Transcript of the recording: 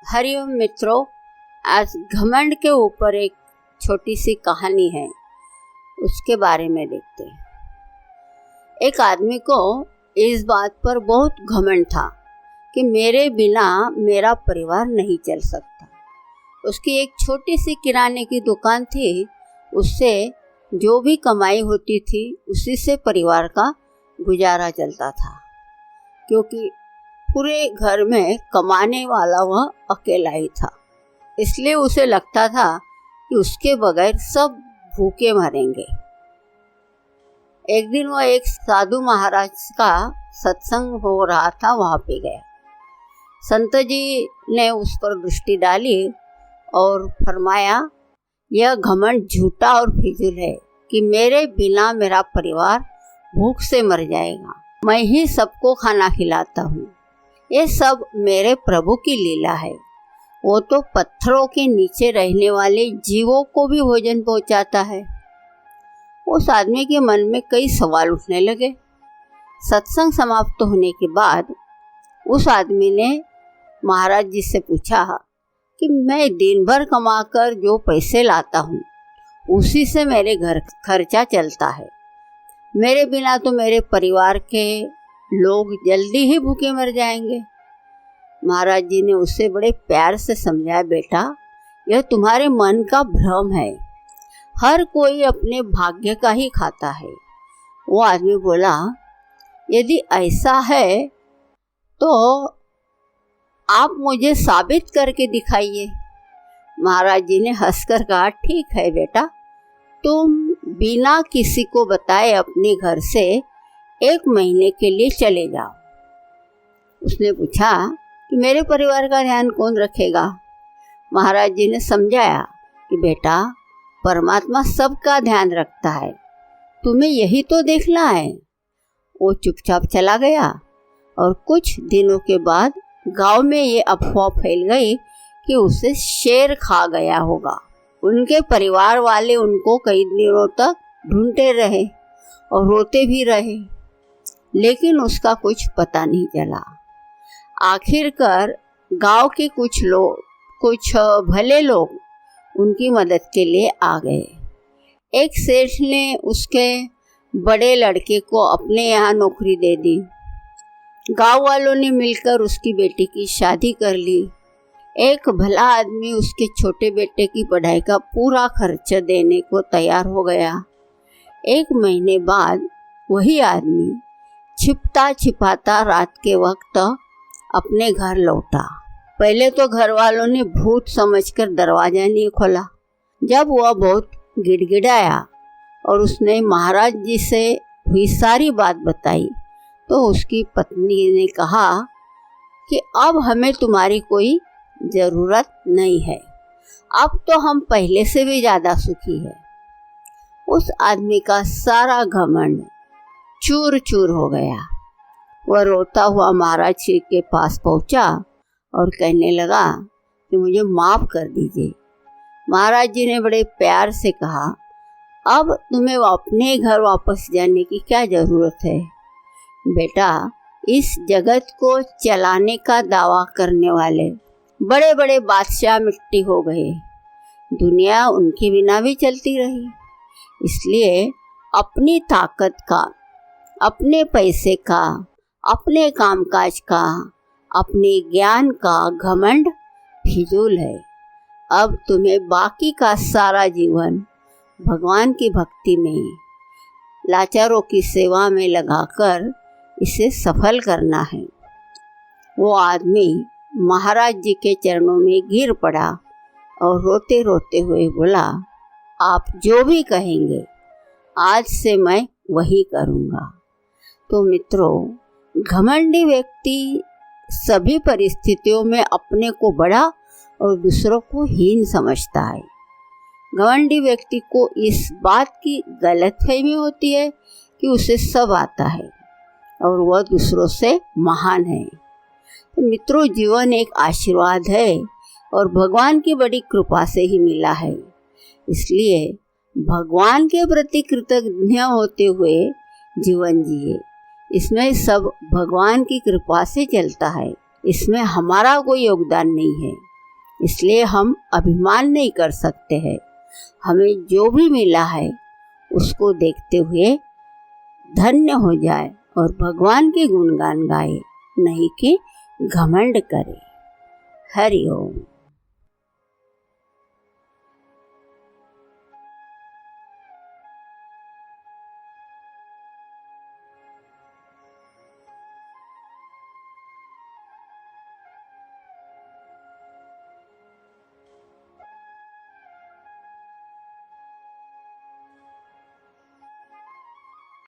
हरिओम मित्रों, आज घमंड के ऊपर एक छोटी सी कहानी है, उसके बारे में देखते हैं। एक आदमी को इस बात पर बहुत घमंड था कि मेरे बिना मेरा परिवार नहीं चल सकता। उसकी एक छोटी सी किराने की दुकान थी, उससे जो भी कमाई होती थी उसी से परिवार का गुजारा चलता था, क्योंकि पूरे घर में कमाने वाला वह अकेला ही था। इसलिए उसे लगता था कि उसके बगैर सब भूखे मरेंगे। एक दिन वह एक साधु महाराज का सत्संग हो रहा था, वहाँ पे गया। संत जी ने उस पर दृष्टि डाली और फरमाया, यह घमंड झूठा और फिजूल है कि मेरे बिना मेरा परिवार भूख से मर जाएगा। मैं ही सबको खाना खिलाता हूँ। ये सब मेरे प्रभु की लीला है। वो तो पत्थरों के नीचे रहने वाले जीवों को भी भोजन पहुँचाता है। उस आदमी के मन में कई सवाल उठने लगे। सत्संग समाप्त होने के बाद उस आदमी ने महाराज जी से पूछा कि मैं दिन भर कमाकर जो पैसे लाता हूँ उसी से मेरे घर खर्चा चलता है। मेरे बिना तो मेरे परिवार के लोग जल्दी ही भूखे मर जाएंगे। महाराज जी ने उसे बड़े प्यार से समझाया, बेटा यह तुम्हारे मन का भ्रम है। हर कोई अपने भाग्य का ही खाता है। वो आदमी बोला, यदि ऐसा है तो आप मुझे साबित करके दिखाइए। महाराज जी ने हंसकर कहा, ठीक है बेटा, तुम बिना किसी को बताए अपने घर से 1 महीने के लिए चले जाओ। उसने पूछा कि मेरे परिवार का ध्यान कौन रखेगा? महाराज जी ने समझाया कि बेटा, परमात्मा सबका ध्यान रखता है, तुम्हें यही तो देखना है। वो चुपचाप चला गया और कुछ दिनों के बाद गांव में ये अफवाह फैल गई कि उसे शेर खा गया होगा। उनके परिवार वाले उनको कई दिनों तक ढूंढते रहे और रोते भी रहे, लेकिन उसका कुछ पता नहीं चला। आखिरकार गांव के कुछ भले लोग उनकी मदद के लिए आ गए। एक सेठ ने उसके बड़े लड़के को अपने यहाँ नौकरी दे दी। गांव वालों ने मिलकर उसकी बेटी की शादी कर ली। एक भला आदमी उसके छोटे बेटे की पढ़ाई का पूरा खर्च देने को तैयार हो गया। 1 महीने बाद वही आदमी छिपता छिपाता रात के वक्त अपने घर लौटा। पहले तो घर वालों ने भूत समझकर दरवाजा नहीं खोला। जब वह बहुत गिड़गिड़ाया और उसने महाराज जी से हुई सारी बात बताई तो उसकी पत्नी ने कहा कि अब हमें तुम्हारी कोई ज़रूरत नहीं है, अब तो हम पहले से भी ज़्यादा सुखी है। उस आदमी का सारा घमंड चूर चूर हो गया। वह रोता हुआ महाराज जी के पास पहुंचा और कहने लगा कि मुझे माफ़ कर दीजिए। महाराज जी ने बड़े प्यार से कहा, अब तुम्हें अपने घर वापस जाने की क्या ज़रूरत है? बेटा, इस जगत को चलाने का दावा करने वाले बड़े बड़े बादशाह मिट्टी हो गए। दुनिया उनके बिना भी चलती रही। इसलिए अपनी ताकत का, अपने पैसे का, अपने कामकाज का, अपने ज्ञान का घमंड फिजूल है। अब तुम्हें बाकी का सारा जीवन भगवान की भक्ति में, लाचारों की सेवा में लगाकर इसे सफल करना है। वो आदमी महाराज जी के चरणों में गिर पड़ा और रोते रोते हुए बोला, आप जो भी कहेंगे आज से मैं वही करूँगा। तो मित्रों, घमंडी व्यक्ति सभी परिस्थितियों में अपने को बड़ा और दूसरों को हीन समझता है। घमंडी व्यक्ति को इस बात की गलतफहमी होती है कि उसे सब आता है और वह दूसरों से महान है। तो मित्रों, जीवन एक आशीर्वाद है और भगवान की बड़ी कृपा से ही मिला है। इसलिए भगवान के प्रति कृतज्ञ होते हुए जीवन जिए। इसमें सब भगवान की कृपा से चलता है, इसमें हमारा कोई योगदान नहीं है। इसलिए हम अभिमान नहीं कर सकते हैं। हमें जो भी मिला है उसको देखते हुए धन्य हो जाए और भगवान के गुणगान गाए, नहीं कि घमंड करे। हरि ओम।